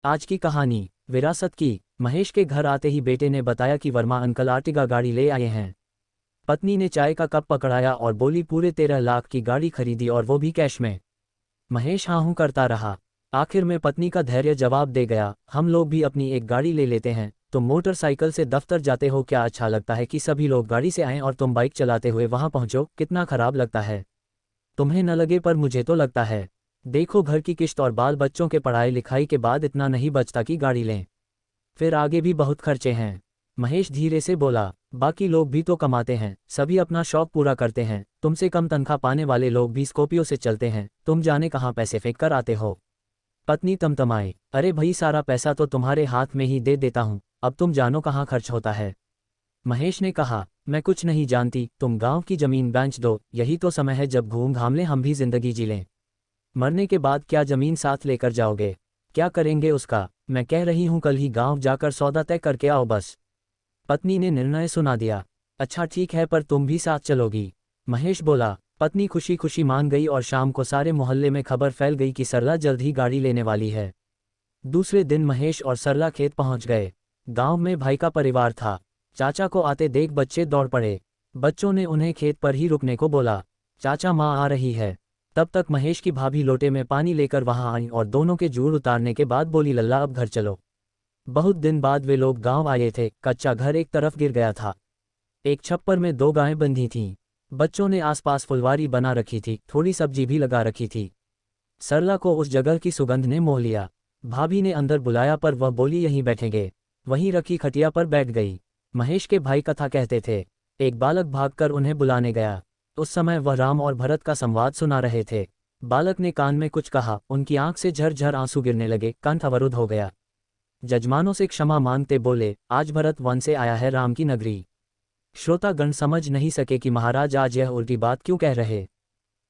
आज की कहानी विरासत की। महेश के घर आते ही बेटे ने बताया कि वर्मा अंकल आर्टिगा गाड़ी ले आए हैं। पत्नी ने चाय का कप पकड़ाया और बोली, पूरे 13 लाख की गाड़ी खरीदी और वो भी कैश में। महेश हाँ हूँ करता रहा। आखिर में पत्नी का धैर्य जवाब दे गया, हम लोग भी अपनी एक गाड़ी ले लेते हैं। तुम मोटरसाइकिल से दफ्तर जाते हो, क्या अच्छा लगता है कि सभी लोग गाड़ी से आएं और तुम बाइक चलाते हुए वहां पहुंचो? कितना खराब लगता है। तुम्हें न लगे पर मुझे तो लगता है। देखो, घर की किश्त और बाल बच्चों के पढ़ाई लिखाई के बाद इतना नहीं बचता कि गाड़ी लें। फिर आगे भी बहुत खर्चे हैं। महेश धीरे से बोला, बाकी लोग भी तो कमाते हैं, सभी अपना शौक पूरा करते हैं। तुमसे कम तनख्वाह पाने वाले लोग भी स्कॉर्पियो से चलते हैं, तुम जाने कहाँ पैसे फेंक कर आते हो। पत्नी तमतमाई, अरे भाई, सारा पैसा तो तुम्हारे हाथ में ही दे देता हूँ, अब तुम जानो कहाँ खर्च होता है। महेश ने कहा, मैं कुछ नहीं जानती, तुम गांव की जमीन बेच दो, यही तो समय है जब घूम घाम लें हम भी जिंदगी जी लें। मरने के बाद क्या जमीन साथ लेकर जाओगे? क्या करेंगे उसका? मैं कह रही हूँ कल ही गांव जाकर सौदा तय करके आओ बस। पत्नी ने निर्णय सुना दिया। अच्छा ठीक है, पर तुम भी साथ चलोगी? महेश बोला। पत्नी खुशी खुशी मान गई और शाम को सारे मोहल्ले में खबर फैल गई कि सरला जल्द ही गाड़ी लेने वाली है। दूसरे दिन महेश और सरला खेत पहुंच गए। गांव में भाई का परिवार था। चाचा को आते देख बच्चे दौड़ पड़े। बच्चों ने उन्हें खेत पर ही रुकने को बोला। चाचा, माँ आ रही है। तब तक महेश की भाभी लोटे में पानी लेकर वहां आई और दोनों के जूड़ उतारने के बाद बोली, लल्ला अब घर चलो। बहुत दिन बाद वे लोग गांव आए थे। कच्चा घर एक तरफ गिर गया था। एक छप्पर में 2 गायें बंधी थीं। बच्चों ने आसपास फुलवारी बना रखी थी, थोड़ी सब्जी भी लगा रखी थी। सरला को उस जगह की सुगंध ने मोह लिया। भाभी ने अंदर बुलाया पर वह बोली, यहीं बैठेंगे। वहीं रखी खटिया पर बैठ गई। महेश के भाई कथा कहते थे। एक बालक भागकर उन्हें बुलाने गया। उस समय वह राम और भरत का संवाद सुना रहे थे। बालक ने कान में कुछ कहा, उनकी आंख से झरझर आंसू गिरने लगे, कंठ अवरुद्ध हो गया। जजमानों से क्षमा मांगते बोले, आज भरत वन से आया है राम की नगरी। श्रोतागण समझ नहीं सके कि महाराज आज यह उल्टी बात क्यों कह रहे।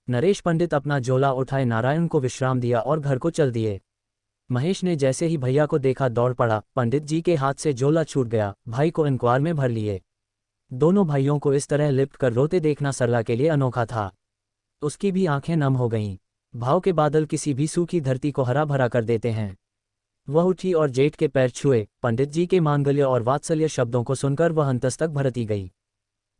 नरेश पंडित अपना झोला उठाए नारायण को विश्राम दिया और घर को चल दिए। महेश ने जैसे ही भैया को देखा दौड़ पड़ा। पंडित जी के हाथ से झोला छूट गया। भाई को इंक्वार में भर लिए। दोनों भाइयों को इस तरह लिपट कर रोते देखना सरला के लिए अनोखा था। उसकी भी आंखें नम हो गईं। भाव के बादल किसी भी सूखी धरती को हरा भरा कर देते हैं। वह उठी और जेठ के पैर छुए। पंडित जी के मांगल्य और वात्सल्य शब्दों को सुनकर वह अंतस तक भरती गई।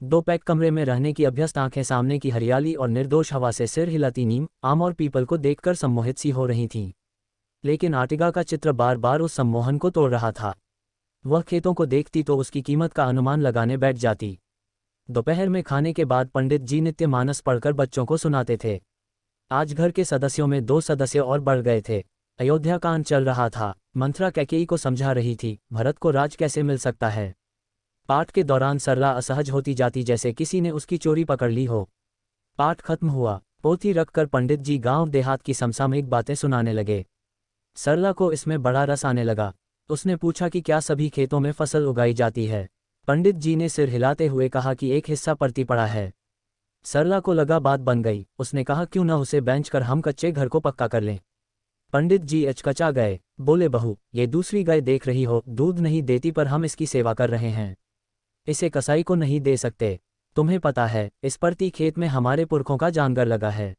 2 पैक कमरे में रहने की अभ्यस्त आंखें सामने की हरियाली और निर्दोष हवा से सिर हिलाती नीम, आम और पीपल को देखकर सम्मोहित सी हो रही थीं। लेकिन आर्टिगा का चित्र बार बार उस सम्मोहन को तोड़ रहा था। वह खेतों को देखती तो उसकी कीमत का अनुमान लगाने बैठ जाती। दोपहर में खाने के बाद पंडित जी नित्य मानस पढ़कर बच्चों को सुनाते थे। आज घर के सदस्यों में 2 सदस्य और बढ़ गए थे। अयोध्या कांड चल रहा था। मंथरा कैकेयी को समझा रही थी, भरत को राज कैसे मिल सकता है। पाठ के दौरान सरला असहज होती जाती, जैसे किसी ने उसकी चोरी पकड़ ली हो। पाठ खत्म हुआ। पोथी रखकर पंडित जी गांव देहात की समसामयिक बातें सुनाने लगे। सरला को इसमें बड़ा रस आने लगा। उसने पूछा कि क्या सभी खेतों में फसल उगाई जाती है। पंडित जी ने सिर हिलाते हुए कहा कि एक हिस्सा परती पड़ा है। सरला को लगा बात बन गई। उसने कहा, क्यों न उसे बेच कर हम कच्चे घर को पक्का कर लें। पंडित जी अचकचा गए। बोले, बहू, ये दूसरी गाय देख रही हो, दूध नहीं देती पर हम इसकी सेवा कर रहे हैं। इसे कसाई को नहीं दे सकते। तुम्हें पता है, इस परती खेत में हमारे पुरखों का जानगर लगा है।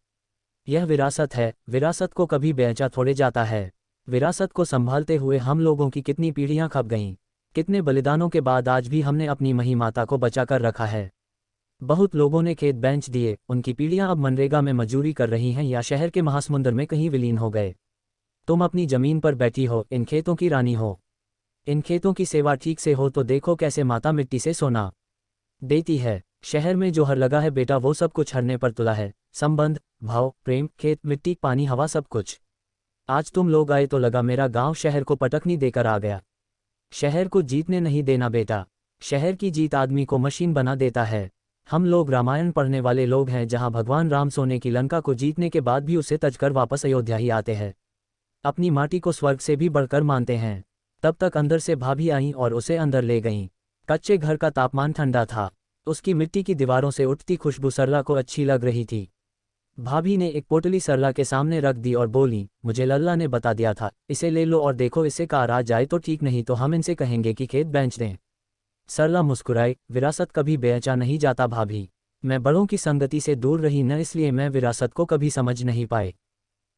यह विरासत है, विरासत को कभी बेचा थोड़े जाता है। विरासत को संभालते हुए हम लोगों की कितनी पीढ़ियां खप गईं। कितने बलिदानों के बाद आज भी हमने अपनी महिमाता को बचा कर रखा है। बहुत लोगों ने खेत बेच दिए, उनकी पीढ़ियां अब मनरेगा में मजदूरी कर रही हैं या शहर के महासमुंदर में कहीं विलीन हो गए। तुम अपनी जमीन पर बैठी हो, इन खेतों की रानी हो। इन खेतों की सेवा ठीक से हो तो देखो कैसे माता मिट्टी से सोना देती है। शहर में जो हर लगा है बेटा, वो सब कुछ हरने पर तुला है। संबंध, भाव, प्रेम, खेत, मिट्टी, पानी, हवा, सब कुछ। आज तुम लोग आए तो लगा मेरा गांव शहर को पटकनी देकर आ गया। शहर को जीतने नहीं देना बेटा। शहर की जीत आदमी को मशीन बना देता है। हम लोग रामायण पढ़ने वाले लोग हैं, जहां भगवान राम सोने की लंका को जीतने के बाद भी उसे तजकर वापस अयोध्या ही आते हैं। अपनी माटी को स्वर्ग से भी बढ़कर मानते हैं। तब तक अंदर से भाभी आईं और उसे अंदर ले गईं। कच्चे घर का तापमान ठंडा था। उसकी मिट्टी की दीवारों से उठती खुशबू सरला को अच्छी लग रही थी। भाभी ने एक पोटली सरला के सामने रख दी और बोली, मुझे लल्ला ने बता दिया था, इसे ले लो और देखो, इससे कार आ जाए तो ठीक, नहीं तो हम इनसे कहेंगे कि खेत बेच दें। सरला मुस्कुराई, विरासत कभी बेचा नहीं जाता भाभी। मैं बड़ों की संगति से दूर रही न, इसलिए मैं विरासत को कभी समझ नहीं पाए।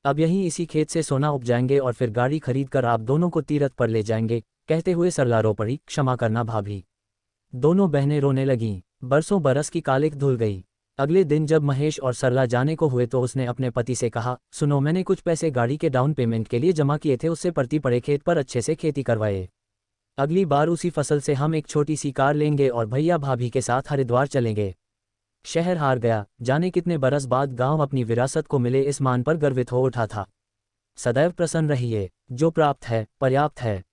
अब यहीं इसी खेत से सोना उपजाएंगे और फिर गाड़ी खरीद कर आप दोनों को तीरथ पर ले जाएंगे, कहते हुए सरला रो पड़ी, क्षमा करना भाभी। दोनों बहनें रोने लगीं। बरसों बरस की कालिक धुल गई। अगले दिन जब महेश और सरला जाने को हुए तो उसने अपने पति से कहा, सुनो मैंने कुछ पैसे गाड़ी के डाउन पेमेंट के लिए जमा किए थे, उससे पड़ती पड़े खेत पर अच्छे से खेती करवाए। अगली बार उसी फसल से हम एक छोटी सी कार लेंगे और भैया भाभी के साथ हरिद्वार चलेंगे। शहर हार गया, जाने कितने बरस बाद गांव अपनी विरासत को मिले इस मान पर गर्वित हो उठा था। सदैव प्रसन्न रहिए, जो प्राप्त है पर्याप्त है।